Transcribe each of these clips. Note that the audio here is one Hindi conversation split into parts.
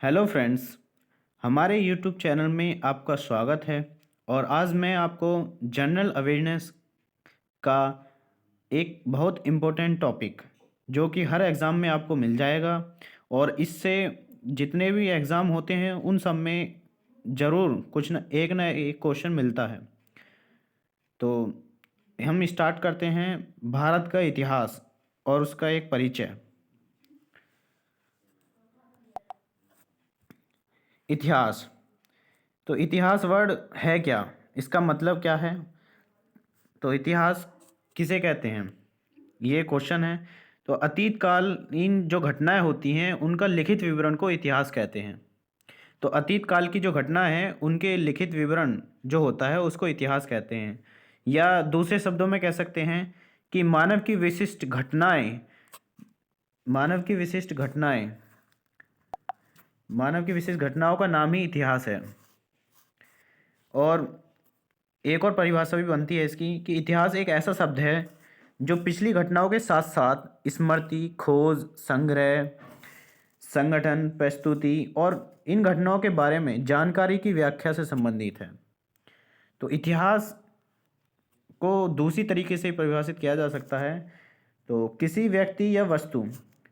हेलो फ्रेंड्स, हमारे यूट्यूब चैनल में आपका स्वागत है। और आज मैं आपको जनरल अवेयरनेस का एक बहुत इम्पोर्टेंट टॉपिक जो कि हर एग्ज़ाम में आपको मिल जाएगा और इससे जितने भी एग्ज़ाम होते हैं उन सब में ज़रूर कुछ न एक क्वेश्चन मिलता है। तो हम स्टार्ट करते हैं भारत का इतिहास और उसका एक परिचय। इतिहास। तो इतिहास वर्ड है क्या, इसका मतलब क्या है? तो इतिहास किसे कहते हैं, ये क्वेश्चन है। तो अतीत कालीन जो घटनाएं होती हैं उनका लिखित विवरण को इतिहास कहते हैं। तो अतीत काल की जो घटना है उनके लिखित विवरण जो होता है उसको इतिहास कहते हैं। या दूसरे शब्दों में कह सकते हैं कि मानव की विशिष्ट घटनाएं मानव की विशिष्ट घटनाओं का नाम ही इतिहास है। और एक और परिभाषा भी बनती है इसकी कि इतिहास एक ऐसा शब्द है जो पिछली घटनाओं के साथ साथ स्मृति, खोज, संग्रह, संगठन, प्रस्तुति और इन घटनाओं के बारे में जानकारी की व्याख्या से संबंधित है। तो इतिहास को दूसरी तरीके से परिभाषित किया जा सकता है। तो किसी व्यक्ति या वस्तु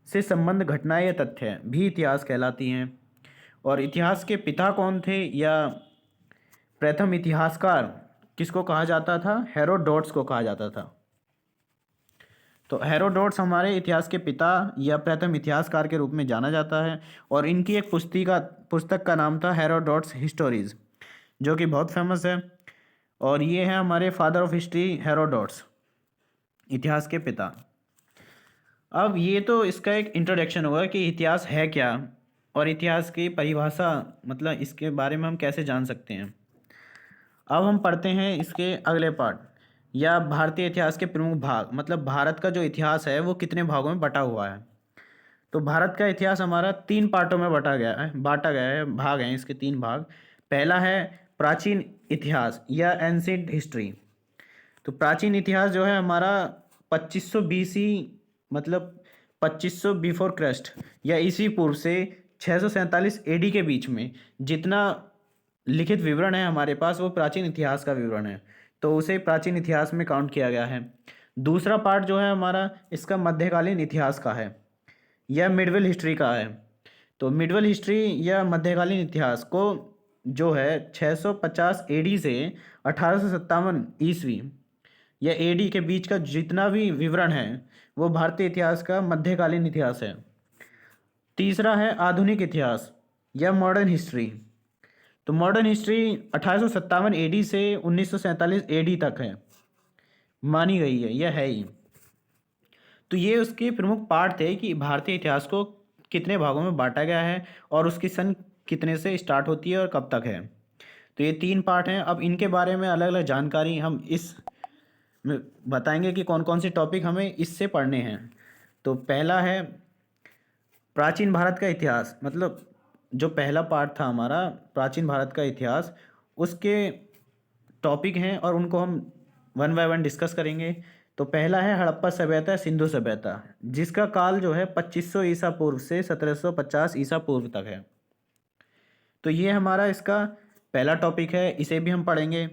से संबंध घटनाएं या तथ्य भी इतिहास कहलाती हैं। और इतिहास के पिता कौन थे या प्रथम इतिहासकार किसको कहा जाता था? हेरोडोट्स को कहा जाता था। तो हेरोडोट्स हमारे इतिहास के पिता या प्रथम इतिहासकार के रूप में जाना जाता है। और इनकी एक पुस्तक का नाम था हेरोडोट्स हिस्टोरीज, जो कि बहुत फेमस है। और ये है हमारे फादर ऑफ हिस्ट्री हेरोडोट्स, इतिहास के पिता। अब ये तो इसका एक इंट्रोडक्शन होगा कि इतिहास है क्या और इतिहास की परिभाषा, मतलब इसके बारे में हम कैसे जान सकते हैं। अब हम पढ़ते हैं इसके अगले पार्ट या भारतीय इतिहास के प्रमुख भाग, मतलब भारत का जो इतिहास है वो कितने भागों में बटा हुआ है। तो भारत का इतिहास हमारा 3 पार्टों में बांटा गया है। भाग हैं इसके 3 भाग। पहला है प्राचीन इतिहास या एंशिएंट हिस्ट्री। तो प्राचीन इतिहास जो है हमारा 2500 बीसी, मतलब 2500 बिफोर क्राइस्ट या ईसी पूर्व से 647 एडी के बीच में जितना लिखित विवरण है हमारे पास वो प्राचीन इतिहास का विवरण है। तो उसे प्राचीन इतिहास में काउंट किया गया है। दूसरा पार्ट जो है हमारा इसका मध्यकालीन इतिहास का है या मिडवल हिस्ट्री का है। तो मिडवल हिस्ट्री या मध्यकालीन इतिहास को जो है 650 एडी से 1857 ईस्वी या एडी के बीच का जितना भी विवरण है वो भारतीय इतिहास का मध्यकालीन इतिहास है। तीसरा है आधुनिक इतिहास या मॉडर्न हिस्ट्री। तो मॉडर्न हिस्ट्री 1857 एडी से 1947 एडी तक है, मानी गई है, यह है ही। तो ये उसके प्रमुख पार्ट थे कि भारतीय इतिहास को कितने भागों में बांटा गया है और उसकी सन कितने से स्टार्ट होती है और कब तक है। तो ये 3 पार्ट हैं। अब इनके बारे में अलग अलग जानकारी हम इस में बताएंगे कि कौन कौन से टॉपिक हमें इससे पढ़ने हैं। तो पहला है प्राचीन भारत का इतिहास, मतलब जो पहला पार्ट था हमारा प्राचीन भारत का इतिहास, उसके टॉपिक हैं और उनको हम वन बाय वन डिस्कस करेंगे। तो पहला है हड़प्पा सभ्यता, सिंधु सभ्यता, जिसका काल जो है 2500 ईसा पूर्व से 1750 ईसा पूर्व तक है। तो ये हमारा इसका पहला टॉपिक है, इसे भी हम पढ़ेंगे।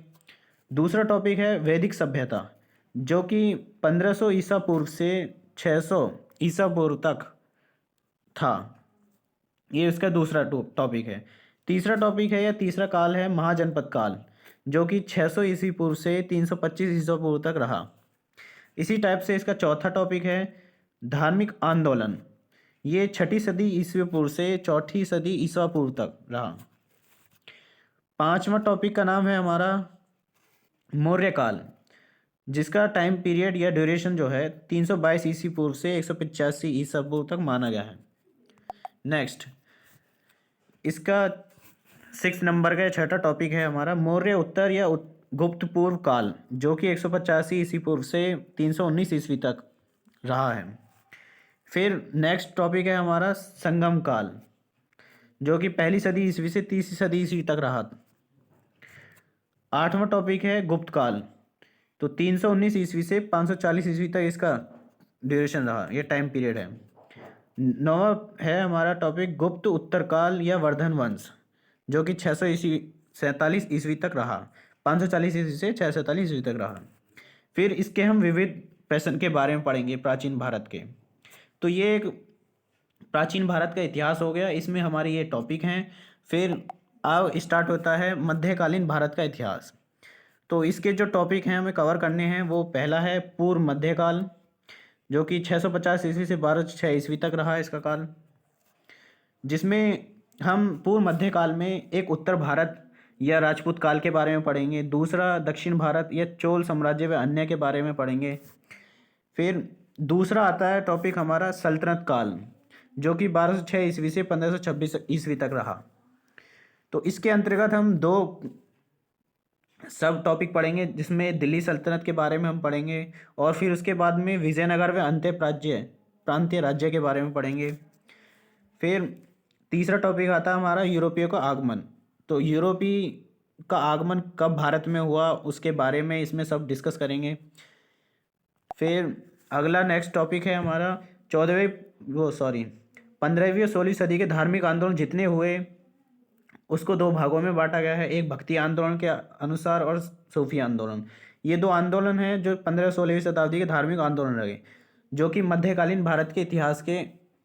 दूसरा टॉपिक है वैदिक सभ्यता, जो कि 1500 ईसा पूर्व से 600 ईसा पूर्व तक था। ये इसका दूसरा टॉपिक है। तीसरा टॉपिक है या तीसरा काल है महाजनपद काल, जो कि 600 ईसी पूर्व से 325 ईसा पूर्व तक रहा। इसी टाइप से इसका चौथा टॉपिक है धार्मिक आंदोलन। ये 6ठी सदी ईसवी पूर्व से 4ठी सदी ईसा पूर्व तक रहा। पांचवा टॉपिक का नाम है हमारा मौर्य काल, जिसका टाइम पीरियड या ड्यूरेशन जो है 322 ईसी पूर्व से 185 ईसा पूर्व तक माना गया है। नेक्स्ट इसका 6 नंबर का छठा टॉपिक है हमारा मौर्य उत्तर या गुप्त पूर्व काल, जो कि 185 ईसी पूर्व से 319 ईस्वी तक रहा है। फिर नेक्स्ट टॉपिक है हमारा संगम काल, जो कि 1ली सदी ईस्वी से 30वीं सदी ईस्वी तक रहा। आठवां टॉपिक है गुप्त काल, तो 319 ईस्वी से 540 ईस्वी तक इसका ड्यूरेशन रहा, ये टाइम पीरियड है। नौवा है हमारा टॉपिक गुप्त उत्तरकाल या वर्धन वंश, जो कि 647 ईस्वी तक रहा। 540 ईस्वी से 647 ईस्वी तक रहा। फिर इसके हम विविध प्रश्न के बारे में पढ़ेंगे प्राचीन भारत के। तो ये एक प्राचीन भारत का इतिहास हो गया, इसमें हमारे ये टॉपिक हैं। फिर अब स्टार्ट होता है मध्यकालीन भारत का इतिहास। तो इसके जो टॉपिक हैं हमें कवर करने हैं, वो पहला है पूर्व मध्यकाल, जो कि 650 ईस्वी से 1206 ईस्वी तक रहा इसका काल, जिसमें हम पूर्व मध्यकाल में एक उत्तर भारत या राजपूत काल के बारे में पढ़ेंगे, दूसरा दक्षिण भारत या चोल साम्राज्य व अन्य के बारे में पढ़ेंगे। फिर दूसरा आता है टॉपिक हमारा सल्तनत काल, जो कि 1206 ईस्वी से 1526 ईस्वी तक रहा। तो इसके अंतर्गत हम दो सब टॉपिक पढ़ेंगे, जिसमें दिल्ली सल्तनत के बारे में हम पढ़ेंगे, और फिर उसके बाद में विजयनगर व अन्य प्रांतीय राज्य के बारे में पढ़ेंगे। फिर तीसरा टॉपिक आता है हमारा यूरोपियों का आगमन। तो यूरोपी का आगमन कब भारत में हुआ उसके बारे में इसमें सब डिस्कस करेंगे। फिर अगला नेक्स्ट टॉपिक है हमारा 15वीं और 16वीं सदी के धार्मिक आंदोलन जितने हुए उसको दो भागों में बांटा गया है, एक भक्ति आंदोलन के अनुसार और सूफी आंदोलन। ये दो आंदोलन हैं जो 15 और 16वीं शताब्दी के धार्मिक आंदोलन रहे, जो कि मध्यकालीन भारत के इतिहास के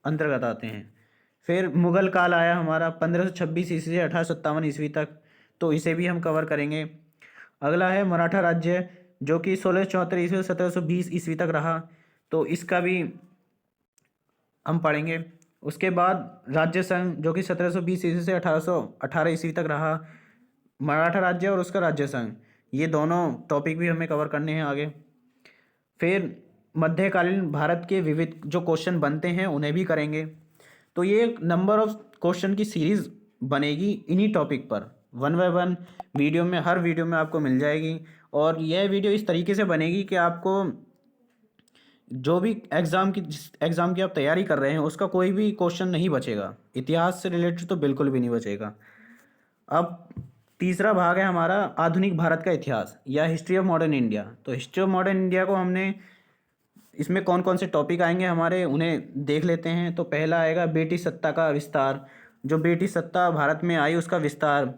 अंतर्गत आते हैं। फिर मुगल काल आया हमारा 1526 ईस्वी से 1857 ईस्वी तक, तो इसे भी हम कवर करेंगे। अगला है मराठा राज्य, जो कि 1674 ईस्वी से 1720 ईस्वी तक रहा, तो इसका भी हम पढ़ेंगे। उसके बाद राज्य संघ, जो कि 1720 ईस्वी से 1818 ईस्वी तक रहा। मराठा राज्य और उसका राज्य संघ, ये दोनों टॉपिक भी हमें कवर करने हैं आगे। फिर मध्यकालीन भारत के विविध जो क्वेश्चन बनते हैं उन्हें भी करेंगे। तो ये एक नंबर ऑफ क्वेश्चन की सीरीज़ बनेगी इन्हीं टॉपिक पर, 1 बाय 1 वीडियो में, हर वीडियो में आपको मिल जाएगी। और यह वीडियो इस तरीके से बनेगी कि आपको जो भी एग्ज़ाम की आप तैयारी कर रहे हैं उसका कोई भी क्वेश्चन नहीं बचेगा, इतिहास से रिलेटेड तो बिल्कुल भी नहीं बचेगा। अब तीसरा भाग है हमारा आधुनिक भारत का इतिहास या हिस्ट्री ऑफ मॉडर्न इंडिया। तो हिस्ट्री ऑफ मॉडर्न इंडिया को हमने, इसमें कौन कौन से टॉपिक आएंगे हमारे उन्हें देख लेते हैं। तो पहला आएगा ब्रिटिश सत्ता का विस्तार, जो ब्रिटिश सत्ता भारत में आई उसका विस्तार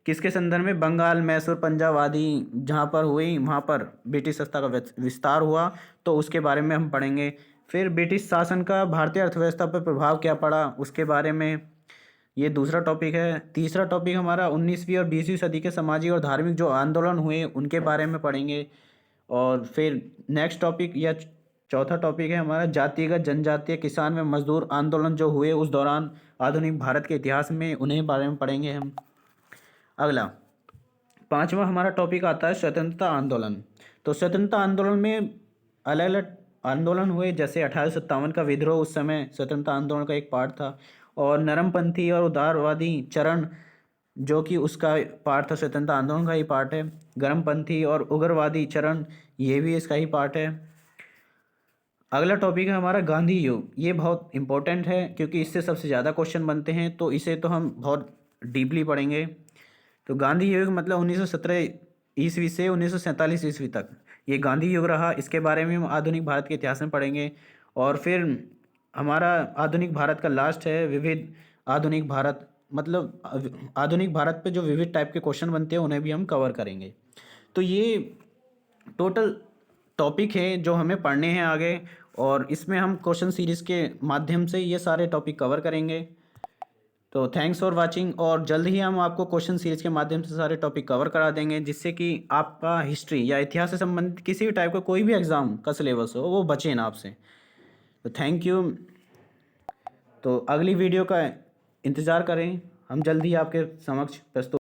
किसके संदर्भ में, बंगाल, मैसूर, पंजाब आदि जहाँ पर हुई वहाँ पर ब्रिटिश सत्ता का विस्तार हुआ, तो उसके बारे में हम पढ़ेंगे। फिर ब्रिटिश शासन का भारतीय अर्थव्यवस्था पर प्रभाव क्या पड़ा उसके बारे में, ये दूसरा टॉपिक है। तीसरा टॉपिक हमारा 19वीं और 20वीं सदी के सामाजिक और धार्मिक जो आंदोलन हुए उनके बारे में पढ़ेंगे। और फिर नेक्स्ट टॉपिक या चौथा टॉपिक है हमारा जातिगत जनजातीय किसान व मजदूर आंदोलन जो हुए उस दौरान आधुनिक भारत के इतिहास में, उन्हें बारे में पढ़ेंगे हम। अगला पांचवा हमारा टॉपिक आता है स्वतंत्रता आंदोलन। तो स्वतंत्रता आंदोलन में अलग अलग आंदोलन हुए, जैसे 1857 का विद्रोह उस समय स्वतंत्रता आंदोलन का एक पार्ट था, और नरमपंथी और उदारवादी चरण जो कि उसका पार्ट था, स्वतंत्रता आंदोलन का ही पार्ट है। गर्मपंथी और उग्रवादी चरण, ये भी इसका ही पार्ट है। अगला टॉपिक है हमारा गांधी युग। ये बहुत इंपॉर्टेंट है क्योंकि इससे सबसे ज़्यादा क्वेश्चन बनते हैं, तो इसे तो हम बहुत डीपली पढ़ेंगे। तो गांधी युग मतलब 1917 ईस्वी से 1947 ईस्वी तक ये गांधी युग रहा, इसके बारे में हम आधुनिक भारत के इतिहास में पढ़ेंगे। और फिर हमारा आधुनिक भारत का लास्ट है विविध आधुनिक भारत, मतलब आधुनिक भारत पे जो विविध टाइप के क्वेश्चन बनते हैं उन्हें भी हम कवर करेंगे। तो ये टोटल टॉपिक है जो हमें पढ़ने हैं आगे, और इसमें हम क्वेश्चन सीरीज़ के माध्यम से ये सारे टॉपिक कवर करेंगे। तो थैंक्स फॉर वाचिंग, और जल्द ही हम आपको क्वेश्चन सीरीज़ के माध्यम से सारे टॉपिक कवर करा देंगे, जिससे कि आपका हिस्ट्री या इतिहास से संबंधित किसी भी टाइप का कोई भी एग्ज़ाम का सिलेबस हो वो बचे ना आपसे। तो थैंक यू। तो अगली वीडियो का इंतज़ार करें, हम जल्द ही आपके समक्ष प्रस्तुत